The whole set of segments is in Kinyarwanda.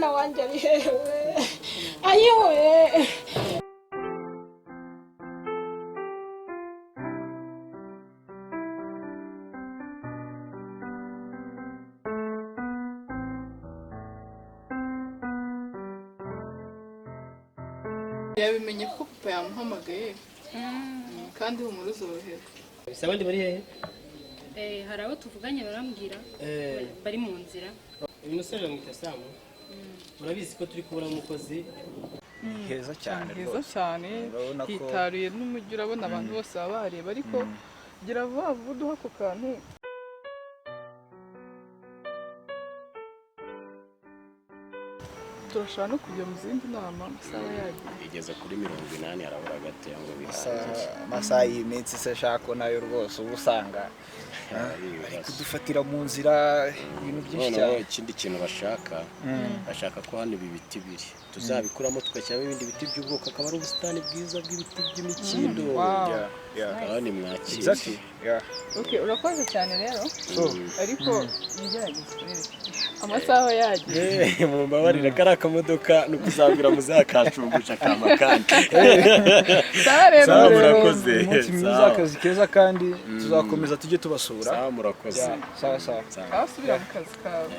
umwana wanjye ari hewe ayiwe yabimenye ko papa yamuhamagaye kandi umuruzorohera abandi bari hehe hari abo tuvuganye barambwira bari mu nzira uyu musore bamwita Samu murabizi ko turi kubura umukozi heza cyane hitaruye n'umujyi urabona abantu bose baba bareba ariko gira vuba vuba uduha ako kantu turashaka no kujya mu zindi nama amasaha yagiye igeze kuri 80 arabura gato ngo bihaje amasaha y'iminsi se shako nayo rwose ubusanga kudufatira mu nzira ibintu byinshi cyane ikindi kintu bashaka ko hano ibi biti biri tuzabikuramo tugashyiramo ibindi biti by'ubwoko akaba ari ubusitani bwiza bw'ibiti by'imikindo kandi mwakira okay urakoze cyane rero ariko bijyanye amasaha yagiye mu mbabarira kari akamodoka no kuzabwira muzakacungusha kama kandi rero murakoze mwiza akazi keza kandi tuzakomeza tujye tubasura murakoze sawa subira mu kazi kawe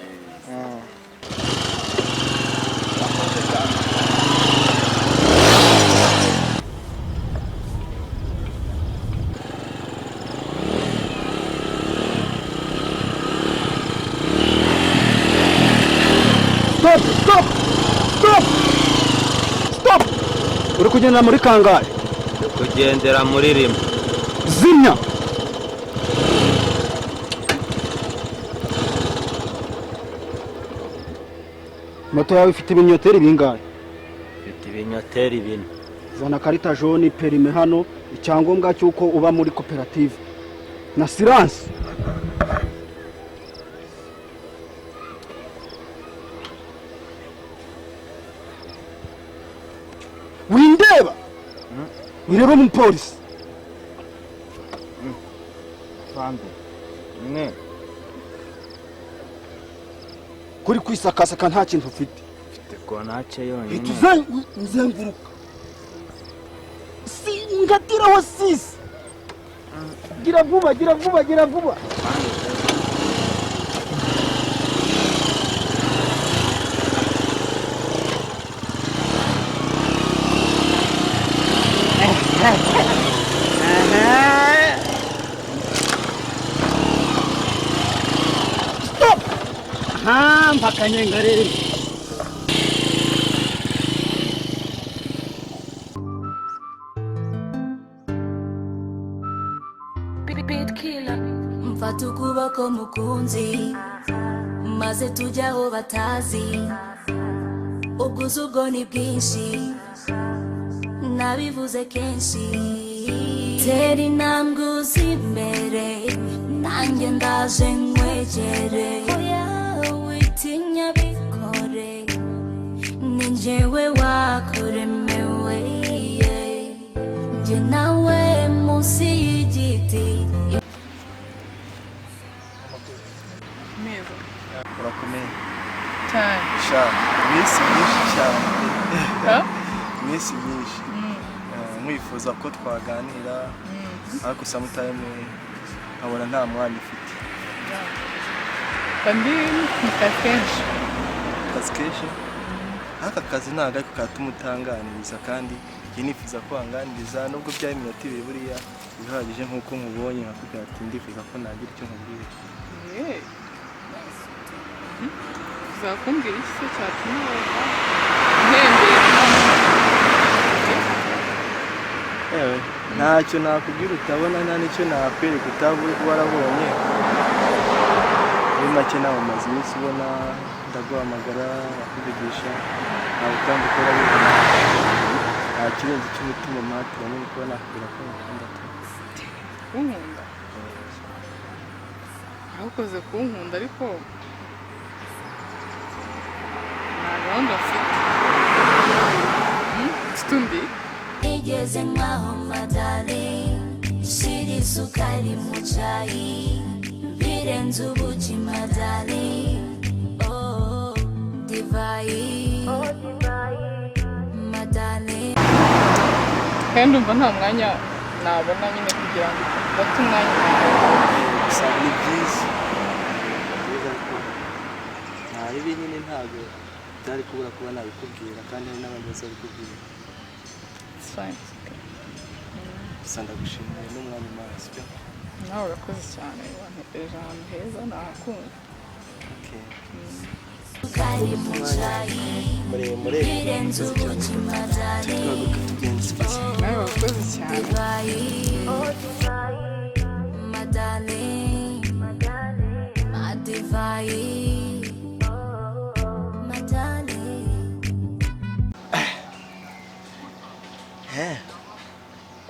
Stop! Uri kugendera muri kangahe? Kugendera muri rimwe. Zimya! Moto yawe ifite ibinyoteri bingahe? Ifite ibinyoteri 4. Zana karita jaune perime hano icyangombwa cyuko uba muri koperative. Na silence. Windeba wireba umupolisi Fande ne kuri kwisakasaka nta kintu ufite ko nace yonyine nzenguruka si ngatiraho sisi gira vuba Stop! Mpaka nyengarere. Mfata ukuboko mukunzi maze tujya aho batazi ubwuzu ubwo ni bwinshi nabivuze kenshi tera intambwe uzi imbere nanjye ndaje nkwegere witinya bikore ni njyewe wakuremewe njye nawe munsi y'igiti meza urakomeye cyane Miss myinshi cyane Miss myinshi mwifuza ko twaganira ariko sometimes nkabona nta mwanya ufite kandi nikakenshi aka kazi ntago ariko katuma utanganiriza kandi njye nifuza ko wanganiriza nubwo byari iminota 2 buriya bihagije nk'uko nkubonye nkakubwira ati ndifuza ko nagira icyo nkubwira uzakumbwira iki se cyatuma ntembera ntacyo nakubwira utabona nta n'icyo nakwereka warabonye muri make nawe umaze iminsi ubona ndaguhamagara akuvugisha ntawe kandi ukora bibona nta kirenze cy'umutima mpatira muri kuba nakubwira ko nkunda kunkunda ahukoze kunkunda ariko nta gahunda mfite tundi igeze nkaho madale shira isukari mu cyayi birenze ubuki madale Divayi, madale. kandi umva nta mwanya nabona nyine kugira ngo ufate umwanya gusa ni byiza nta bibi nyine ntabwo byari kubura kuba nabikubwira kandi hari n'abandi bazabikubwira gusa ndagushimiye n'umwanya umazi pe nawe urakoze cyane wantegereje ahantu heza nahakunda muremure nawe urakoze cyane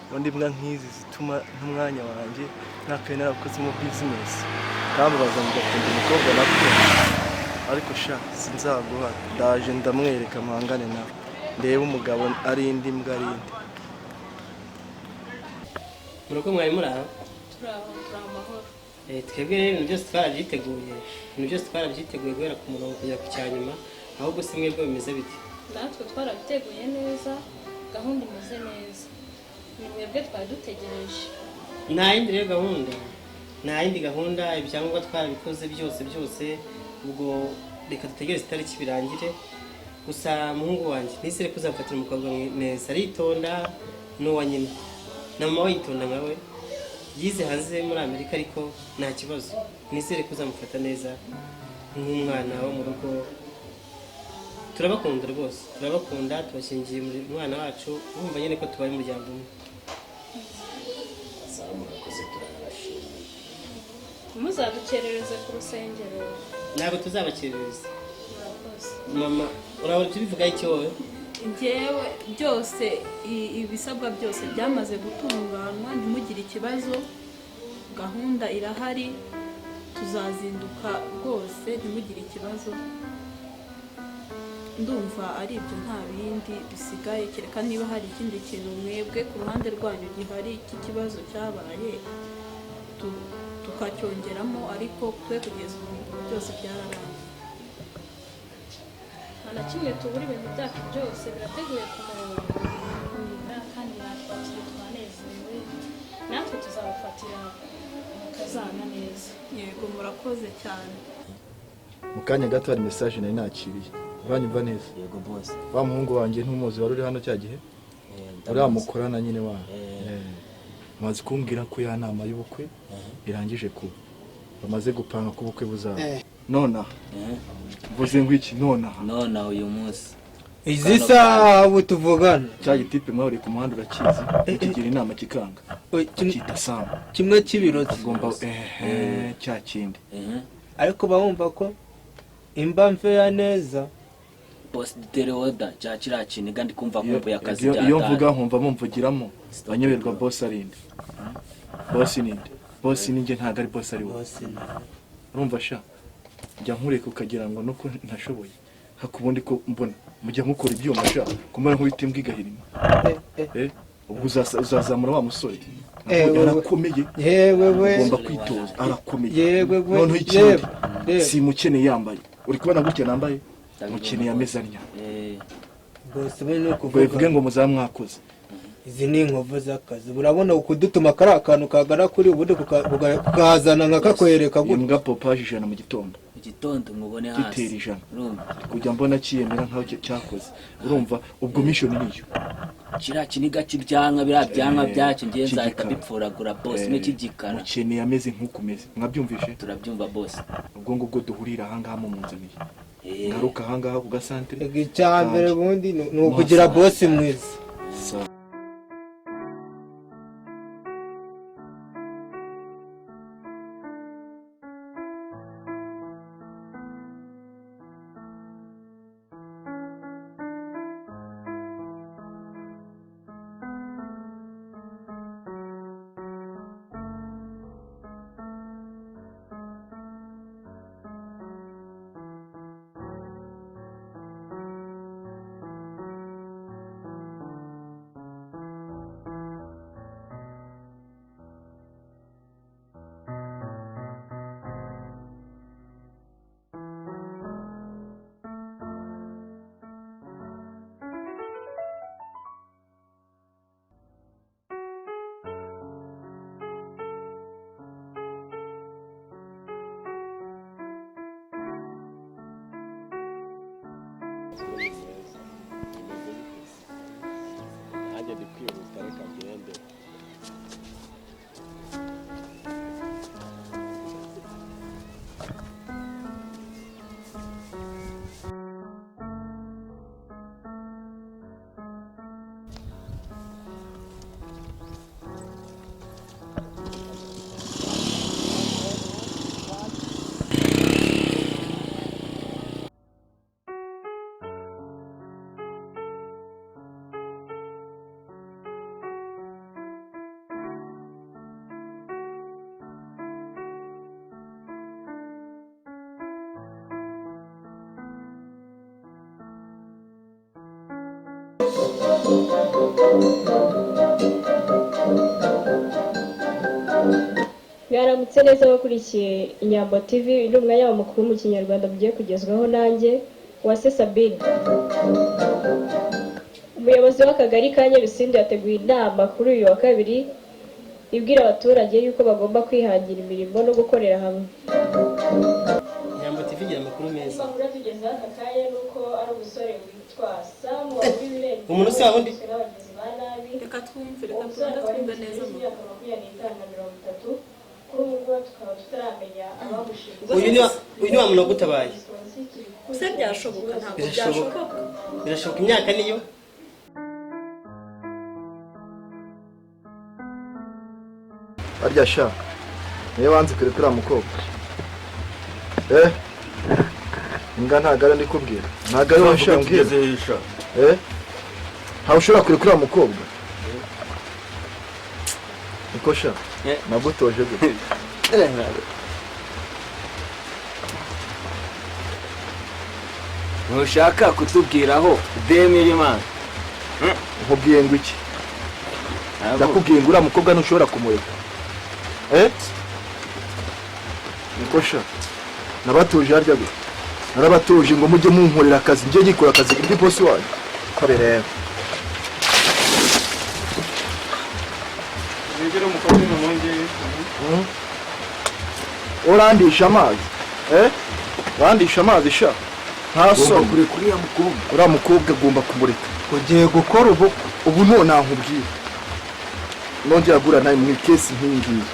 ubundi mbwa nk'izi zituma n'umwanya wanjye ntakwiye narakozemo bizinesi kambabaza ngo gakunda umukobwa nabwo ariko sha sinzaguha ndaje ndamwereka mpangane nawe ndebe umugabo ari indi mbwa ari indi muruko mwari muraho turaho amahoro twebwe rero ibintu byose twarabyiteguye guhera ku murongo kujya ku cyanyuma ahubwo si mwebwe bimeze bite natwe twarabiteguye neza gahunda imeze neza ni mwebwe twari dutegereje nta yindi rero gahunda nta yindi gahunda ibyangombwa twarabikoze byose ubwo reka dutegereze itariki birangire gusa muhungu wanjye nizere ko uzafatira umukobwa neza aritonda n'uwa nyina na mama we yitonda nkawe yize hanze muri Amerika ariko nta kibazo nizere ko uzamufata neza nk'umwana wo mu rugo turabakunda rwose turabakunda tubashingiye umwana wacu bumva nyine ko tubaye umuryango umwe muzadukerereze ku rusengero ntabwo tuzabakerereza mama urabona tubivuga iki wowe njyewe byose ibisabwa byose byamaze gutunganywa ntimugire ikibazo gahunda irahari tuzazinduka rwose ntimugire ikibazo ndumva ari ibyo nta bindi bisigaye kereka niba hari ikindi kintu mwebwe ku ruhande rwanyu gihari cy'ikibazo cyabaye tukacyongeramo ariko twe kugeza ubu byose byarabaye nta na kimwe tubura ibintu byacu byose birateguye ku murongo kandi natwakire twanezerewe natwe tuzabafatira mukazana neza yego murakoze cyane mu kanya gato hari message nari nakiriye uranyumva neza yego boss wa muhungu wanjye ntumuzi wari uri hano cya gihe uramukorana nyine wa maze kumbwira ko ya nama y'ubukwe irangije kuba bamaze gupanga ko ubukwe buzaba nona vuze ngo iki nona uyu munsi izi saha ubu tuvugana cya gitipe mwahuriye ku muhanda urakizi kigira inama kikanga kita sama kimwe cy'ibiroti ugomba cya kindi ariko bawumva ko imba mveya neza boss ditere order cya kirakini kandi kumva nkumbuye akazi byatanga iyo mvuga nkumva mumvugiramo banyoberwa boss arinde boss ninjye ntago ari boss ari wowe urumva sha njya nkureka ukagira ngo nuko ntashoboye hakubundi ko mbona mujya mukora ibyuma sha kumara nk'uwite mbwigahirima ubwo uzazamura wa musore arakomeye yewe ugomba kwitoza arakomeye noneho ikindi si mukene yambaye uri kubona gutya nambaye mukene yamezanya bose bene kuvuga ngo muzamwakoze izi ni inkovu z'akazi urabona ukudutuma kari akantu kagara kuri ubundi kukazana nkakakwereka gutya imbwa popaje ijana mu gitondo mubone hasi gitera ijana kujya mbona kiyemera nkaho cyakoze urumva ubwo mission niyo kira kiniga kibyanka birabyanka byacyo ngiye nzahita bipfuragura boss n'ikigikana mukene yameze nk'ukumeze mwabyumvishe turabyumva boss ubwo ngubwo duhurira ahangaha mu munzaniye ngaruka ahangaha ku gasantere icyambere bundi ni ukugira boss mwiza nanjye ndi kwihuta reka ngende. Mwaramutse neza abakurikiye Inyambo TV, ni umwanya wa makuru mu Kinyarwanda mugiye kugezwaho nanjye Uwase Sabine. Umuyobozi w'akagari ka Nyabisindi yateguye inama kuri uyu wa kabiri ibwira abaturage yuko bagomba kwihangira imirimo no gukorera hamwe. Inyambo TV igira amakuru meza. Amakuru tugeze aka kanya nuko ari umusore witwa Sam wabibirenge. Umuntu se wundi reka twumve twumve neza mu uyu ni wa muntu wagutabaye. Gusa byashoboka ntabwo byashoboka. Birashoboka imyaka niyo. Arya sha niyo wanze kure kuri mukobwa inga ntagara ndikubwira ntagara washambwiye ntawe ushobora kure kuri mukobwa niko sha nagutoje gute ntushaka kutubwiraho Demirimana nkubwiye ngo iki ndakubwiye ngo uriya mukobwa ntushobora kumureka niko sha nabatuje harya gute narabatuje ngo mujye munkorera akazi njye gikora akazi ndi boss wanyu kare rero Nigero mukobwa n'umunge urandisha amazi wandisha amazi sha ntaso kure kuri ya mukobwa uriya mukobwa agomba kumureka ugiye gukora ubu none nkubwira nongera gura nawe mu kesi nk'ingiyi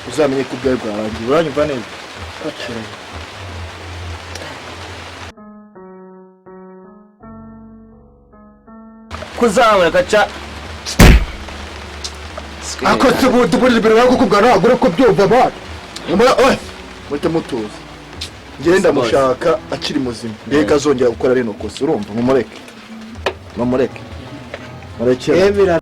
uzamenye ko ubwawe bwarangiye uranyumva neza kuzamura gaca akose buduburira ibiro bakukubwira nagure ko byumva bana muhite mutuza ngenda mushaka akiri muzima mbega azongera gukora rino kosa urumva mumureke murekera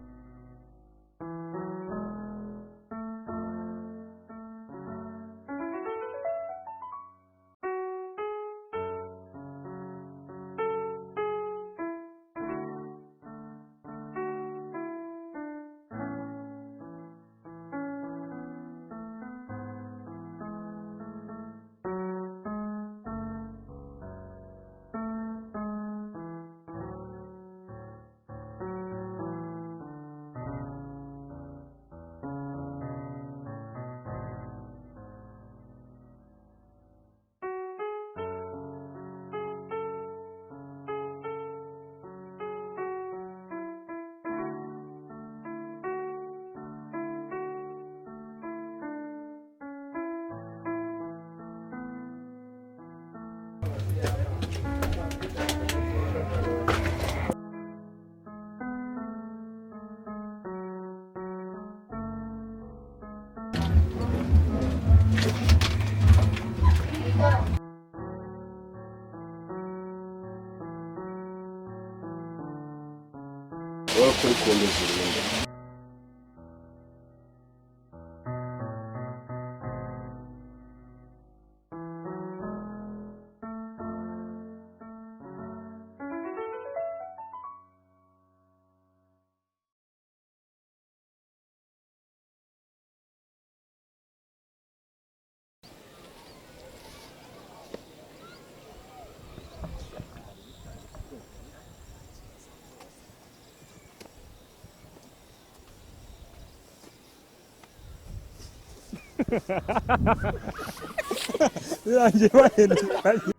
urukundo zirinde. birangiye bahindukanye